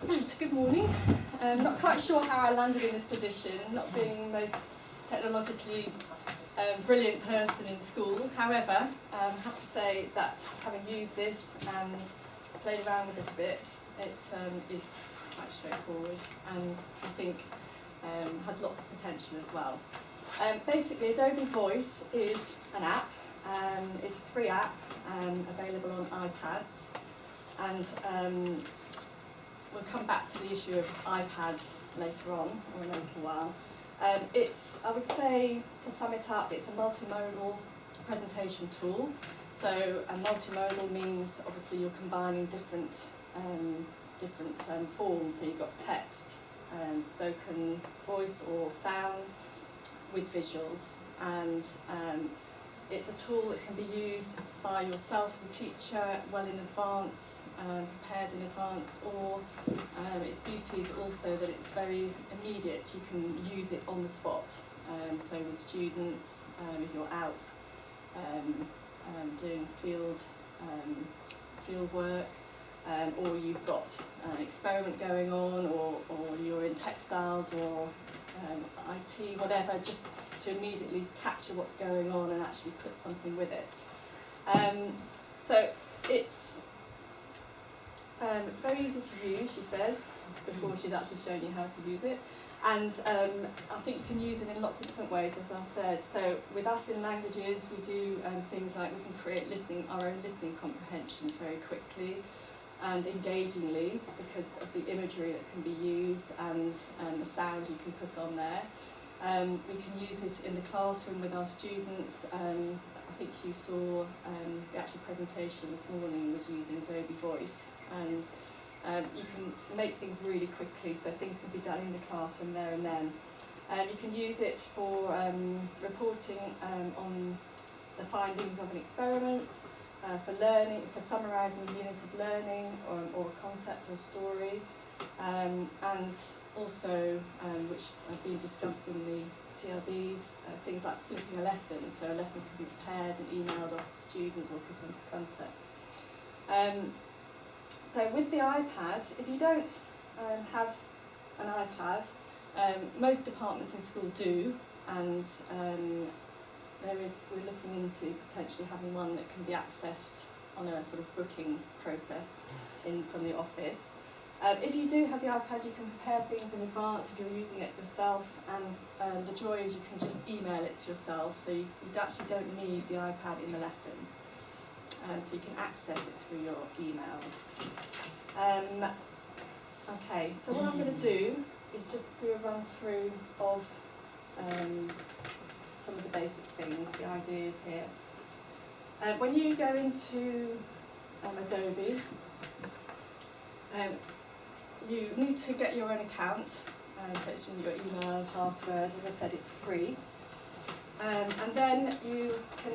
Good morning. Not quite sure how I landed in this position, not being the most technologically brilliant person in school. However, I have to say that having used this and played around with it a bit, it is quite straightforward and I think has lots of potential as well. Basically, Adobe Voice is an app. It's a free app available on iPads, and we'll come back to the issue of iPads later on, or in a little while. It's, I would say, to sum it up, it's a multimodal presentation tool. So a multimodal means obviously you're combining different forms. So you've got text, spoken voice or sound with visuals, and it's a tool that can be used by yourself as a teacher well in advance, prepared in advance, or its beauty is also that it's very immediate. You can use it on the spot. So with students, if you're out doing field work, or you've got an experiment going on, or you're in textiles or IT, whatever, just to immediately capture what's going on and actually put something with it. So it's very easy to use, she says, before she's actually shown you how to use it. And I think you can use it in lots of different ways, as I've said. So with us in languages, we do things like we can create our own listening comprehensions very quickly and engagingly because of the imagery that can be used and the sounds you can put on there. We can use it in the classroom with our students. I think you saw the actual presentation this morning was using Adobe Voice, and you can make things really quickly, so things can be done in the classroom there and then. You can use it for reporting on the findings of an experiment, for learning, for summarising a unit of learning or a concept or story, and also, which have been discussed in the TLBs, things like flipping a lesson, so a lesson can be prepared and emailed off to students or put onto Fronter. So with the iPad, if you don't have an iPad, most departments in school do, and we're looking into potentially having one that can be accessed on a sort of booking process from the office. If you do have the iPad, you can prepare things in advance if you're using it yourself, and the joy is you can just email it to yourself, so you actually don't need the iPad in the lesson. So you can access it through your emails. Okay, so what I'm going to do is just do a run through of some of the basic things, the ideas here. When you go into Adobe, you need to get your own account, so it's in your email, password. As I said, it's free. And then you can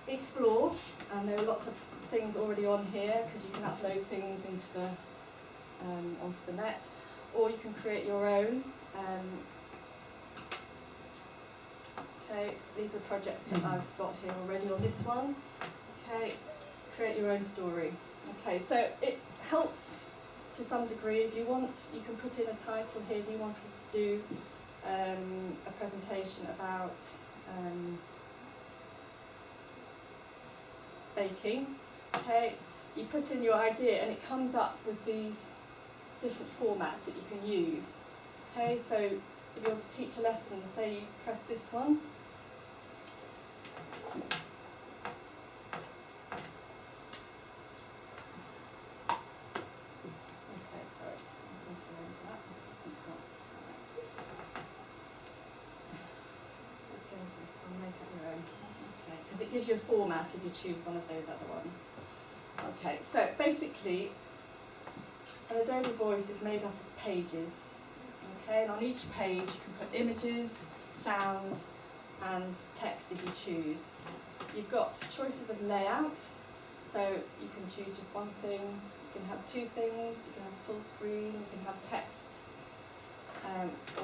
explore, and there are lots of things already on here because you can upload things into onto the net, or you can create your own. Okay, these are projects that I've got here already on this one. Okay, create your own story. Okay, so it helps to some degree. If you want, you can put in a title here. If you wanted to do a presentation about baking, okay, you put in your idea and it comes up with these different formats that you can use. Okay, so if you want to teach a lesson, say you press this one. Okay, sorry, I'm going to go into that. Let's go into this one, make up your own. Okay, because it gives you a format if you choose one of those other ones. Okay, so basically, an Adobe Voice is made up of pages. Okay, and on each page you can put images, sound, and text if you choose. You've got choices of layout, so you can choose just one thing. You can have two things. You can have full screen. You can have text,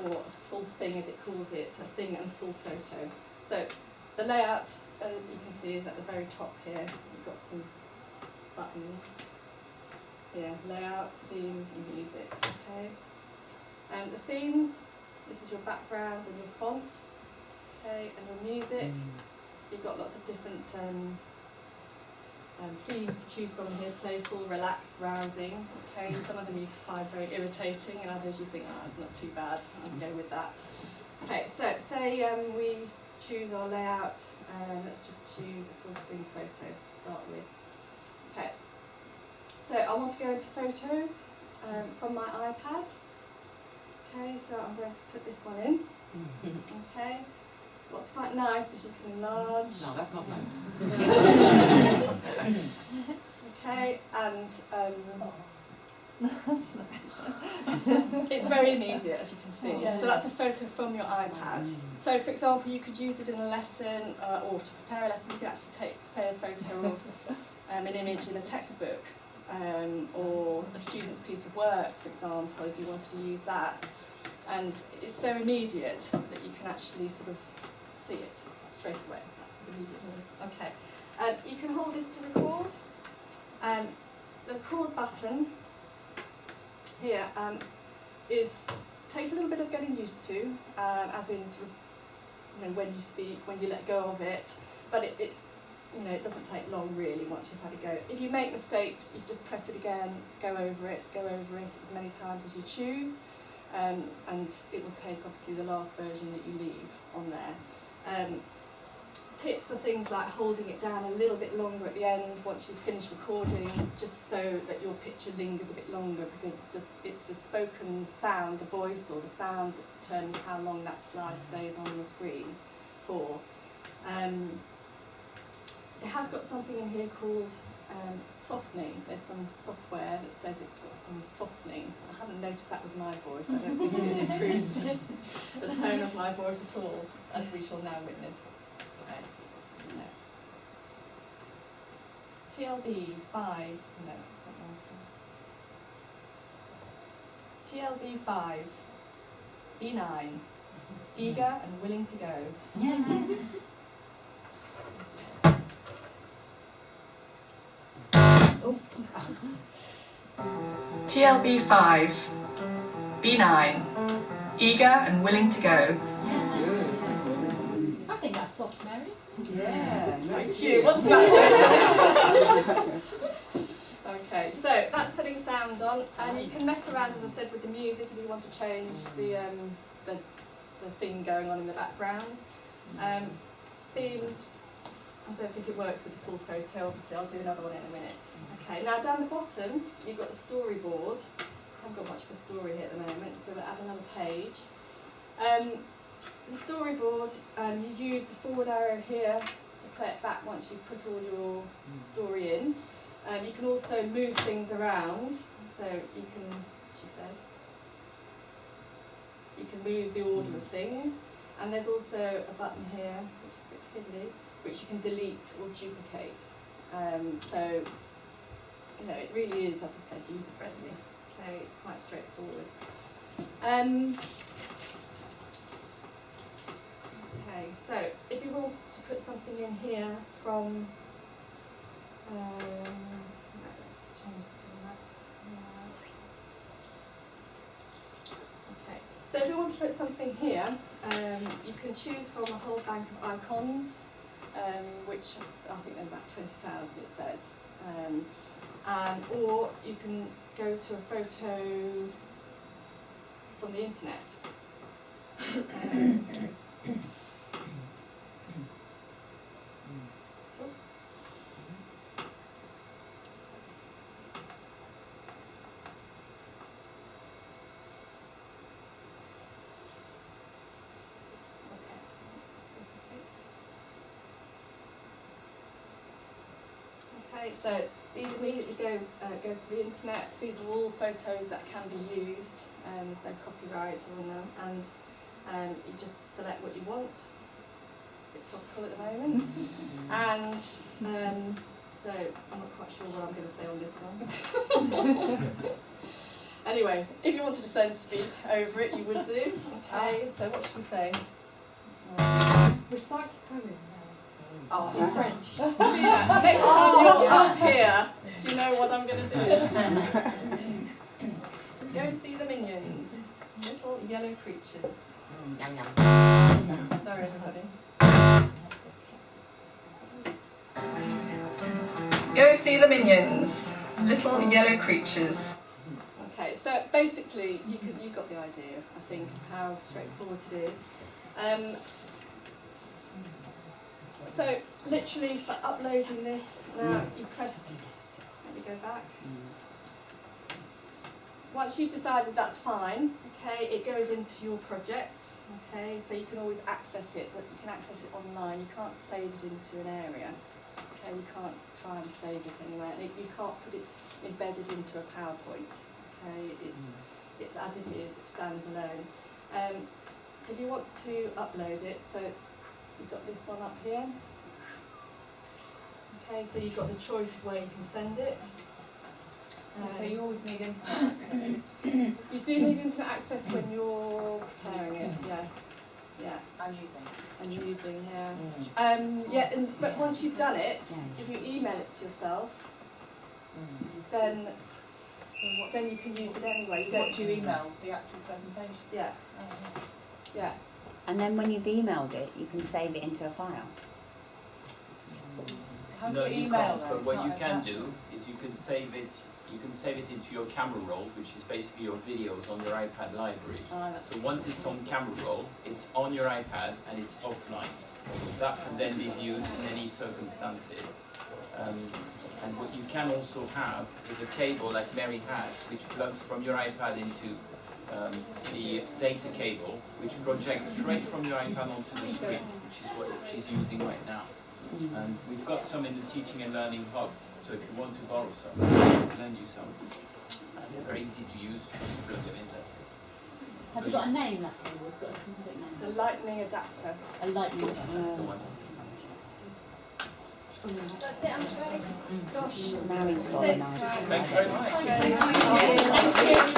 or a full thing, as it calls it, a thing and full photo. So the layout you can see is at the very top here. You've got some buttons. here, layout, themes and music, okay? And the themes, this is your background and your font, okay, and your music. You've got lots of different themes to choose from here: playful, relaxed, rousing. Okay, some of them you find very irritating, and others you think, oh, that's not too bad, I'll go with that. Okay, so say we choose our layout, let's just choose a full screen photo to start with. Okay, so I want to go into photos from my iPad. Okay, so I'm going to put this one in. Okay. What's quite nice is you can enlarge. No, that's not nice. Okay, and it's very immediate, as you can see. So that's a photo from your iPad. So, for example, you could use it in a lesson, or to prepare a lesson. You could actually take, say, a photo of an image in a textbook, or a student's piece of work, for example, if you wanted to use that. And it's so immediate that you can actually sort of see it straight away. That's what immediate means. Okay. You can hold this to record. The record button here takes a little bit of getting used to, as in sort of, when you speak, when you let go of it. But it's it doesn't take long really once you've had a go. If you make mistakes, you just press it again, go over it as many times as you choose. And it will take obviously the last version that you leave on there. Tips are things like holding it down a little bit longer at the end once you've finished recording, just so that your picture lingers a bit longer, because it's the spoken sound, the voice or the sound that determines how long that slide stays on the screen for. It has got something in here called softening. There's some software that says it's got some softening. I haven't noticed that with my voice. I don't think it improves the tone of my voice at all, as we shall now witness. Okay. No. TLB 5. No, it's not working. TLB 5. B9. Eager and willing to go. TLB 5, B9, eager and willing to go. I think that's soft, Mary. Yeah, Thank you. What's that say? Okay, so that's putting sound on, and you can mess around, as I said, with the music if you want to change the thing going on in the background. Themes. I don't think it works with the full photo, obviously I'll do another one in a minute. Okay, now down the bottom you've got the storyboard. I haven't got much of a story here at the moment, so we'll add another page. The storyboard, you use the forward arrow here to play it back once you've put all your story in. You can also move things around, so you can, she says, you can move the order of things, and there's also a button here, which is a bit fiddly, which you can delete or duplicate. So, it really is, as I said, user-friendly. So it's quite straightforward. Okay, so if you want to put something in here from, let's change the format. Okay, so if you want to put something here, you can choose from a whole bank of icons. Which I think there's about 20,000 it says, or you can go to a photo from the internet. Okay, so these immediately go to the internet. These are all photos that can be used. There's no copyright on them, and you just select what you want. A bit topical at the moment, and so I'm not quite sure what I'm going to say on this one. Anyway, if you wanted to then speak over it, you would do. Okay, so what should we say? Recite a poem. Oh, In French. Next time you're up here, do Do you know what I'm going to do? Go see the minions. Little yellow creatures. Yum yum. Sorry, everybody. Go see the minions. Little yellow creatures. Okay, so basically, you got the idea, I think, of how straightforward it is. So, literally, for uploading this, now you press. Let me go back. Once you've decided that's fine, okay, it goes into your projects, okay, so you can always access it, but you can access it online. You can't save it into an area, okay, you can't try and save it anywhere, and you can't put it embedded into a PowerPoint, okay, it's as it is, it stands alone. If you want to upload it, so you've got this one up here, okay, so you've got the choice of where you can send it. So you always need internet access? You do need internet access when you're preparing it, yes. Yeah. And using, yeah. But once you've done it, if you email it to yourself, then you can use it anyway. So what do you email? The actual presentation? Yeah. Yeah. And then when you've emailed it, you can save it into a file. How do No, you you email can't. that? But It's what not you can attached. do is you can save it. You can save it into your camera roll, which is basically your videos on your iPad library. So once it's on camera roll, it's on your iPad and it's offline. That can then be viewed in any circumstances. And what you can also have is a cable like Mary has, which plugs from your iPad into the data cable, which projects straight from your iPad onto the screen, which is what she's using right now. And we've got some in the Teaching and Learning Hub, so if you want to borrow some, I'll lend you some. They're very easy to use, just plug them in, that's it. Has it got a name, that cable? It's got a specific name. It's a lightning adapter. A lightning That's the one. That's it, I'm ready. Gosh. Now he's got a nice. Thank you very much. Thank you.